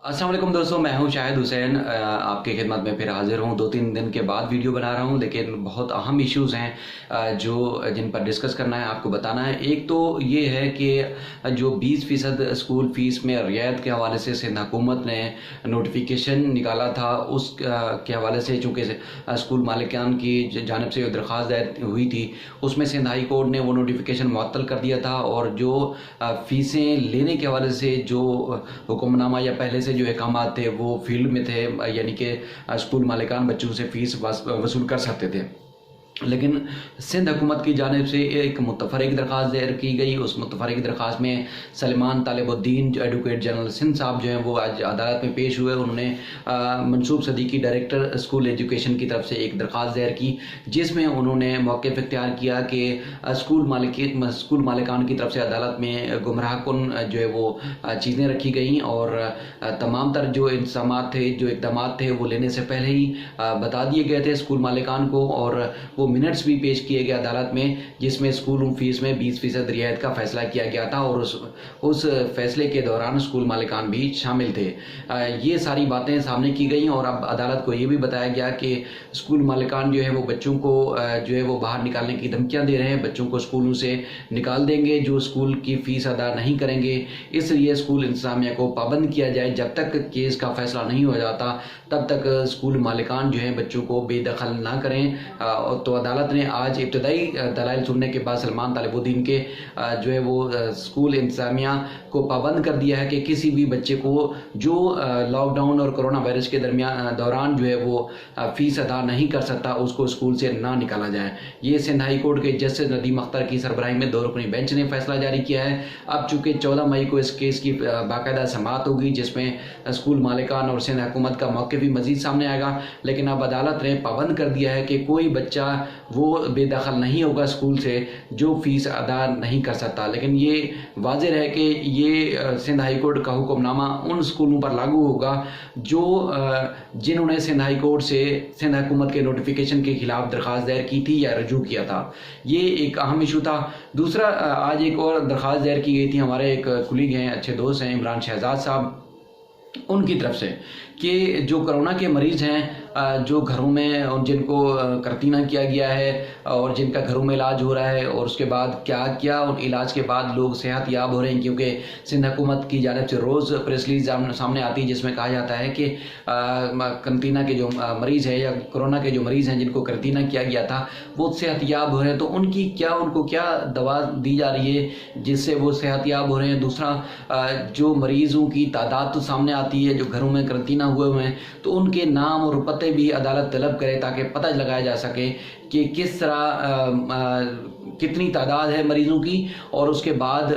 अस्सलाम वालेकुम दोस्तों, मैं हूं शाहिद हुसैन। आपकी खिदमत में फिर हाजिर हूं। 2-3 दिन के बाद वीडियो बना रहा हूं, लेकिन बहुत अहम इश्यूज़ हैं जिन पर डिस्कस करना है, आपको बताना है। एक तो ये है कि जो 20% स्कूल फ़ीस में रियायत के हवाले से सिंध हुकूमत ने नोटिफिकेशन निकाला था, उस के हवाले से चूँकि स्कूल मालिकान की जानिब से दरख्वास्त दायर हुई थी, उसमें सिंध हाई कोर्ट ने वो नोटिफिकेशन मुअत्तल कर दिया था। और जो फ़ीसें लेने के हवाले से जो हुक्मनामा या पहले से जो अहकामात थे वो फील्ड में थे, यानी कि स्कूल मालिकान बच्चों से फ़ीस वसूल कर सकते थे। लेकिन सिंध हुकूमत की जानिब से एक मुतफ़रिक दरख्वास्त दायर की गई। उस मुतफ़रिक दरख्वास्त में सलमान तालिबुद्दीन जो एडवोकेट जनरल सिंध साहब जो हैं वो आज अदालत में पेश हुए। उन्होंने मनसूब सदीकी डायरेक्टर स्कूल एजुकेशन की तरफ से एक दरख्वास्त दायर की, जिसमें उन्होंने मौक़िफ़ इख्तियार किया कि स्कूल मालिकान की तरफ से अदालत में गुमराहकुन जो है वो चीज़ें रखी गई और तमाम तर जो इंतज़ामात थे, जो इक़दाम थे, वो लेने से पहले ही बता दिए गए थे स्कूल मालिकान को। और वो मिनट्स भी पेश किए गए अदालत में, जिसमें स्कूल फीस में 20% रियायत का फ़ैसला किया गया था और उस फैसले के दौरान स्कूल मालिकान भी शामिल थे। ये सारी बातें सामने की गई और अब अदालत को ये भी बताया गया कि स्कूल मालिकान जो है वो बच्चों को जो है वो बाहर निकालने की धमकियाँ दे रहे हैं, बच्चों को स्कूलों से निकाल देंगे जो स्कूल की फ़ीस अदा नहीं करेंगे। इसलिए स्कूल इंतज़ामिया को पाबंद किया जाए, जब तक केस का फ़ैसला नहीं हो जाता तब तक स्कूल मालिकान जो है बच्चों को बेदखल ना करें। तो अदालत ने आज इब्तदाई दलाइल सुनने के बाद सलमान तालिबुद्दीन के जो है वो स्कूल इंतज़ामिया को पाबंद कर दिया है कि किसी भी बच्चे को जो लॉकडाउन और कोरोना वायरस के दौरान जो है वो फ़ीस अदा नहीं कर सकता, उसको स्कूल से ना निकाला जाए। ये सिंध हाई कोर्ट के जस्टिस नदीम अख्तर की सरबराही में 2 रुकनी बेंच ने फैसला जारी किया है। अब चूँकि 14 मई को इस केस की बाकायदा समाअत होगी, जिसमें स्कूल मालिकान और सिंध हुकूमत का मौक़िफ़ भी मज़ीद सामने आएगा। लेकिन अब अदालत ने पाबंद कर दिया है कि कोई बच्चा वो बेदखल नहीं होगा स्कूल से जो फ़ीस अदा नहीं कर सकता। लेकिन ये वाज़ेह है कि ये सिंध हाई कोर्ट का हुक्मनामा उन स्कूलों पर लागू होगा जो जिन्होंने सिंध हाई कोर्ट से सिंध हुकूमत के नोटिफिकेशन के ख़िलाफ़ दरख्वास्त दायर की थी या रजू किया था। ये एक अहम इशू था। दूसरा, आज एक और दरख्वास्त दायर की गई थी, हमारे एक कुलीग हैं, अच्छे दोस्त हैं, इमरान शहजाद साहब, उनकी तरफ से कि जो कोरोना के मरीज़ हैं, जो घरों में और जिनको करतीना किया गया है और जिनका घरों में इलाज हो रहा है, और उसके बाद क्या उन इलाज के बाद लोग सेहत याब हो रहे हैं, क्योंकि सिंध हुकूमत की जानिब से रोज़ प्रेस रिलीज सामने आती है जिसमें कहा जाता है कि करतीना के जो मरीज़ है या कोरोना के जो मरीज़ हैं जिनको करतीना किया गया था वो सेहत याब हो रहे हैं। तो उनको क्या दवा दी जा रही है जिससे वो सेहत याब हो रहे हैं। दूसरा, जो मरीज़ों की तादाद तो सामने आती है जो घरों में करतीना हुए हैं, तो उनके नाम और पते भी अदालत तलब करे ताकि पता लगाया जा सके कि किस तरह कितनी तादाद है मरीज़ों की और उसके बाद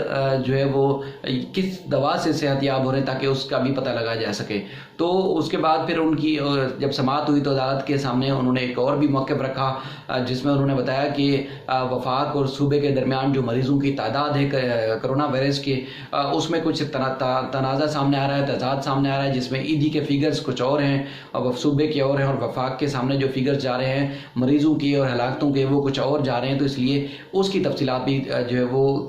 जो है वो किस दवा से सेहतयाब हो रहे हैं, ताकि उसका भी पता लगाया जा सके। तो उसके बाद फिर उनकी जब समाअत हुई तो अदालत के सामने उन्होंने एक और भी मौक़िफ़ रखा, जिसमें उन्होंने बताया कि वफाक और सूबे के दरमियान जो मरीज़ों की तादाद है कोरोना वायरस के, उसमें कुछ तनाज़ा सामने आ रहा है, तज़ाद सामने आ रहा है, जिसमें ईदी के फिगर्स कुछ और हैं और सूबे के और हैं, और वफाक के सामने जो फिगर्स जा रहे हैं मरीज़ों की और हलाकतों के वो कुछ और जा रहे हैं। तो इसलिए उसकी तफसीलात भी जो है वो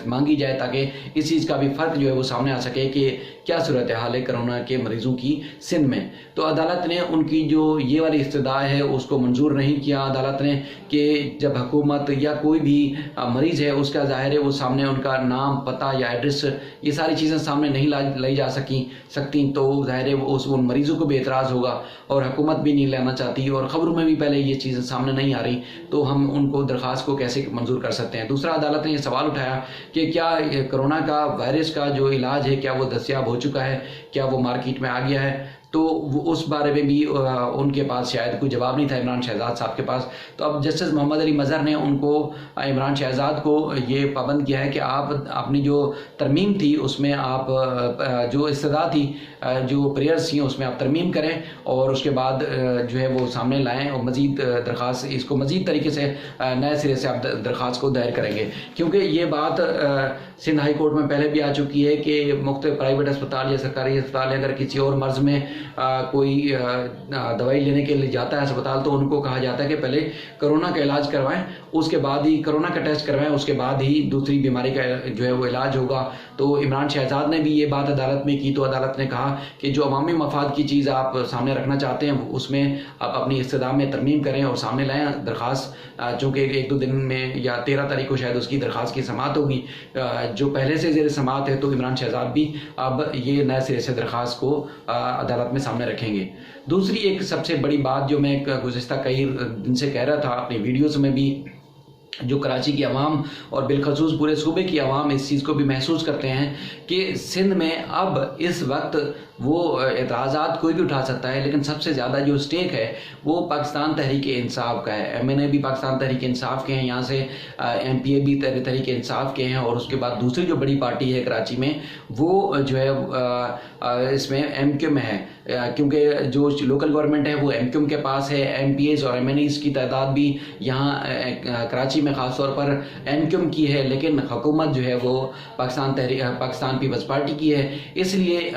मांगी जाए ताकि इस चीज़ का भी फ़र्क जो है वो सामने आ सके कि क्या सूरत हाल है कोरोना के मरीज़ों की सिंध में। तो अदालत ने उनकी जो ये वाली इस्तदा है उसको मंजूर नहीं किया। अदालत ने कि जब हुकूमत या कोई भी मरीज़ है उसका ज़ाहिर है वो सामने उनका नाम, पता या एड्रेस, ये सारी चीज़ें सामने नहीं लाई जा सकती, तो ज़ाहिर है उन मरीज़ों को भी एतराज़ होगा और हुकूमत भी नहीं लेना चाहती और ख़बरों में भी पहले ये चीज़ें सामने नहीं आ रही, तो हम उनको दरख्वास्त को कैसे मंजूर कर सकते हैं। दूसरा, अदालत ने यह सवाल उठाया कि क्या कोरोना का वायरस का जो इलाज है क्या वो दस्तयाब हो चुका है, क्या वो मार्केट में आ गया है। तो उस बारे में भी उनके पास शायद कोई जवाब नहीं था इमरान शहजाद साहब के पास। तो अब जस्टिस मोहम्मद अली मज़हर ने उनको इमरान शहजाद को ये पाबंद किया है कि आप अपनी जो तरमीम थी उसमें आप जो इस्तदा थी, जो प्रेयर्स थी उसमें आप तरमीम करें और उसके बाद जो है वो सामने लाएं और मज़ीद दरख्वास्त इसको मज़ीद तरीके से नए सिरे से आप दरख्वास्त को दायर करेंगे। क्योंकि ये बात सिंध हाई कोर्ट में पहले भी आ चुकी है कि मुख्तलिफ प्राइवेट अस्पताल या सरकारी अस्पताल अगर किसी और मर्ज़ में कोई दवाई लेने के लिए जाता है अस्पताल, तो उनको कहा जाता है कि पहले कोरोना का इलाज करवाएं उसके बाद ही कोरोना का टेस्ट करवाएं, उसके बाद ही दूसरी बीमारी का जो है वो इलाज होगा। तो इमरान शहजाद ने भी ये बात अदालत में की, तो अदालत ने कहा कि जो अवामी मफाद की चीज़ आप सामने रखना चाहते हैं उसमें आप अपनी इस्तदाम में तरमीम करें और सामने लाएं दरख्वास्त, चूँकि 1-2 दिन में या 13 तारीख को शायद उसकी दरख्वास्त की समाअत होगी, जो पहले से ज़ेर समाअत है। तो इमरान शहजाद भी अब ये नए सिरे से दरख्वास्त को अदालत में सामने रखेंगे। दूसरी एक सबसे बड़ी बात जो मैं गुज़िश्ता कई दिन से कह रहा था अपनी वीडियोज़ में भी, जो कराची की आवाम और बिलखसूस पूरे सूबे की आवाम इस चीज़ को भी महसूस करते हैं कि सिंध में अब इस वक्त वो एतराज़ात कोई भी उठा सकता है, लेकिन सबसे ज़्यादा जो स्टेक है वो पाकिस्तान तहरीक इंसाफ का है। MNA भी पाकिस्तान तहरीक इंसाफ के हैं, यहाँ से MPA भी तहरीक इंसाफ के हैं, और उसके बाद दूसरी जो बड़ी पार्टी है कराची में वो जो है इसमें MQ में है, क्योंकि जो लोकल गवर्नमेंट है वो MQ के पास है। MPAs और MNAs की तादाद भी यहाँ कराची में ख़ास तौर पर MQ की है, लेकिन हुकूमत जो है वो पाकिस्तान पीपल्स पार्टी की है। इसलिए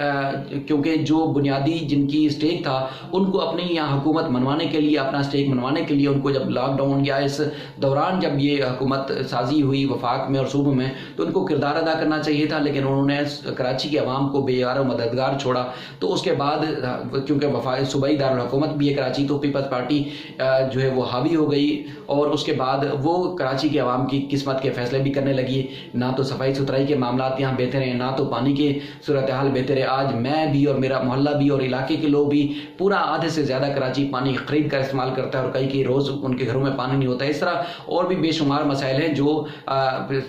क्योंकि जो बुनियादी जिनकी स्टेक था उनको अपनी यहाँ हुकूमत मनवाने के लिए, अपना स्टेक मनवाने के लिए, उनको जब लॉकडाउन या इस दौरान जब ये हुकूमत साजी हुई वफाक में और सूबे में, तो उनको किरदार अदा करना चाहिए था, लेकिन उन्होंने कराची की आवाम को बेयार और मददगार छोड़ा। तो उसके बाद क्योंकि सूबाई दारुल हुकूमत भी है कराची, तो पीपल्स पार्टी जो है वो हावी हो गई, और उसके बाद वो कराची की आवाम की किस्मत के फैसले भी करने लगी। ना तो सफाई सुथराई के मामलात यहाँ बेहतर हैं, ना तो पानी के सूरत हाल बेहतर है। आज मैं भी और मेरा मोहल्ला भी और इलाके के लोग भी पूरा आधे से ज़्यादा कराची पानी खरीद कर इस्तेमाल करता है, और कई रोज़ उनके घरों में पानी नहीं होता। इस तरह और भी बेशुमार मसाइल हैं जो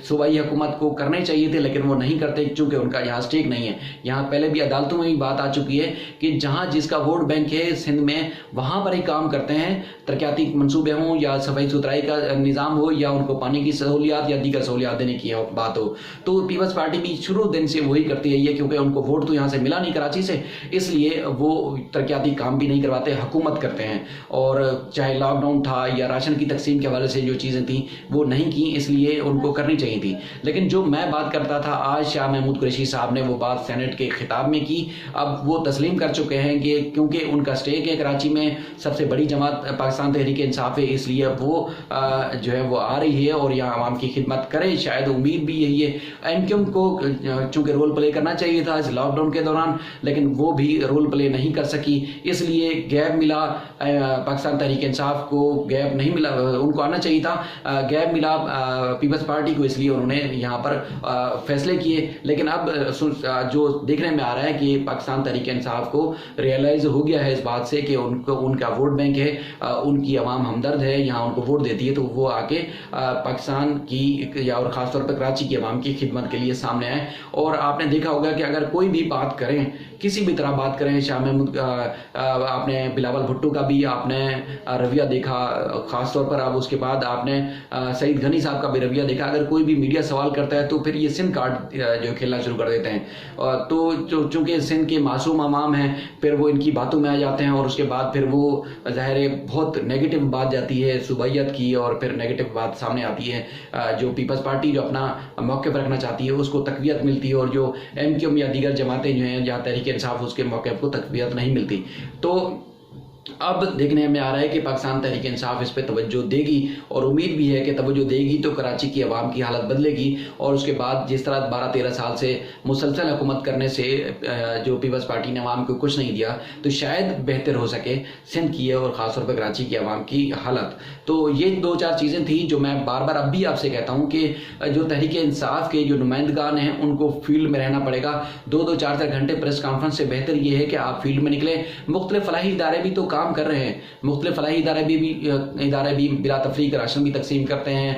सूबाई हुकूमत को करने चाहिए थे, लेकिन वो नहीं करते चूँकि उनका यहाँ स्टेक नहीं है। यहाँ पहले भी अदालतों में भी बात आ चुकी है कि जहाँ जिसका वोट बैंक है सिंध में, वहाँ पर ही काम करते हैं। तरक्याती मनसूबे हों या सफाई सुथराई का निज़ाम हो या उनको पानी की सहूलियात या दीगर सहूलियात देने की बात हो, तो पीपल्स पार्टी भी शुरू दिन से वही करती रही है, क्योंकि उनको वोट तो यहाँ से मिला नहीं कराची से, इसलिए वो तरक्याती काम भी नहीं करवाते, हुकूमत करते हैं। और चाहे लॉकडाउन था या राशन की तकसीम के हवाले से जो चीज़ें थी वो नहीं की, इसलिए उनको करनी चाहिए थी। लेकिन जो मैं बात करता था, आज शाह महमूद कुरैशी साहब ने वो बात सेनेट के खिताब में की। अब वो तस्लीम कर चुके हैं कि क्योंकि उनका स्टेक है कराची में, सबसे बड़ी जमात पाकिस्तान तहरीक इंसाफ है, इसलिए वो जो है वो आ रही है और यहाँ आवाम की खिदमत करे। शायद उम्मीद भी यही है। MQ को चूँकि रोल प्ले करना चाहिए था इस लॉकडाउन के दौरान, लेकिन वो भी रोल प्ले नहीं कर सकी, इसलिए गैप मिला। पाकिस्तान तहरीक इंसाफ को गैप नहीं मिला, उनको आना चाहिए था, गैप मिला पीपल्स पार्टी को, इसलिए उन्होंने यहाँ पर फैसले किए। लेकिन अब जो देखने में आ रहा है कि पाकिस्तान तहरीक इंसाफ को रियलाइज हो गया है इस बात से कि उनका वोट बैंक है, उनकी आवाम हमदर्द है, यहाँ उनको वोट देती है, तो वो आके पाकिस्तान की या और ख़ासतौर पर कराची की आवाम की खिदमत के लिए सामने आए। और आपने देखा होगा कि अगर कोई भी बात करें, किसी भी तरह बात करें, शाह महमूद आपने बिलावल भुट्टो का भी आपने रवैया देखा, ख़ासतौर पर अब उसके बाद आपने सईद गनी साहब का भी रवैया देखा। अगर कोई भी मीडिया सवाल करता है तो फिर ये सिंध कार्ड जो खेलना शुरू कर देते हैं। तो चूँकि सिंध के मासूम अवाम हैं, फिर वो इनकी बातों में आ जाते हैं, और उसके बाद फिर वो ज़ाहिर है बहुत नेगेटिव बात जाती है सूबाइयत की, और फिर नेगेटिव बात सामने आती है। जो पीपल्स पार्टी जो अपना मौके पर रखना चाहती है उसको तकवीयत मिलती है, और जो MQ या दीगर जमातें जो हैं या तहरीक इंसाफ उसके मौके को तकवीयत नहीं मिलती। तो अब देखने में आ रहा है कि पाकिस्तान तहरीक इंसाफ इस पर तवज्जो देगी, और उम्मीद भी है कि तवज्जो देगी तो कराची की आवाम की हालत बदलेगी। और उसके बाद जिस तरह 12-13 साल से मुसलसल हुकूमत करने से जो पीपल्स पार्टी ने आवाम को कुछ नहीं दिया, तो शायद बेहतर हो सके सिंध की और ख़ासतौर पर कराची की आवाम की हालत। तो ये 2-4 चीज़ें थी जो मैं बार बार अब भी आपसे कहता हूँ कि जो तहरीक इंसाफ के जो नुमाइंदगान हैं उनको फील्ड में रहना पड़ेगा। 2-2, 4-4 घंटे प्रेस कॉन्फ्रेंस से बेहतर ये है कि आप फील्ड में निकले। मुख्तलिफ फलाही इदारे भी तो काम कर रहे हैं, मुख्तलिफ फलाही इदारे भी बिला तफरीक राशन भी तकसीम करते हैं,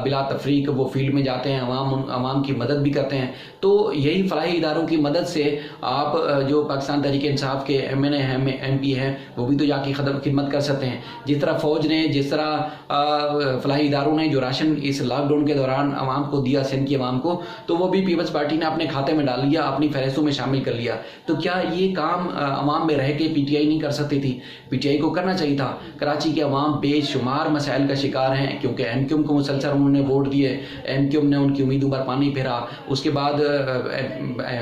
बिला तफरीक वो फील्ड में जाते हैं, अवाम की मदद भी करते हैं। तो यही फलाही इदारों की मदद से आप जो पाकिस्तान तहरीक इंसाफ के MNA हैं, MP हैं, वो भी तो जाके खिदमत कर सकते हैं। जिस तरह फ़ौज ने, जिस तरह फलाही इदारों ने जो राशन इस लॉकडाउन के दौरान अवाम को दिया, सिंध की अवाम को, तो वो भी पीपल्स पार्टी ने अपने खाते में डाल लिया, अपनी फहरिस्तों में शामिल कर लिया। तो क्या ये काम अवाम में रह के PTI नहीं कर सकती थी? पीटीआई को करना चाहिए था। कराची के अवाम बेशुमार मसाइल का शिकार हैं, क्योंकि एमक्यूएम को मुसलसल उन्होंने वोट दिए, एमक्यूएम ने उनकी उम्मीदों पर पानी फेरा। उसके बाद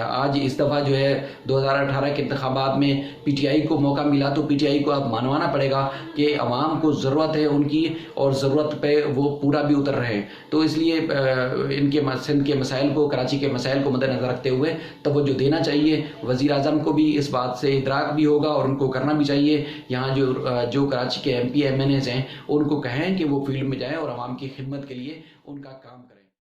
आज इस दफ़ा जो है 2018 के इंतखाबात में पीटीआई को मौका मिला, तो पीटीआई को अब मानवाना पड़ेगा कि अवाम को ज़रूरत है उनकी, और ज़रूरत पे वो पूरा भी उतर रहे हैं। तो इसलिए इनके सिंध के मसाइल को, कराची के मसाइल को मद्देनज़र रखते हुए तवज्जो देना चाहिए। वज़ीर आज़म को भी इस बात से इदराक भी होगा और उनको करना भी चाहिए। यहाँ जो कराची के MP MNAs हैं उनको कहें कि वो फील्ड में जाएं और आवाम की खिदमत के लिए उनका काम करें।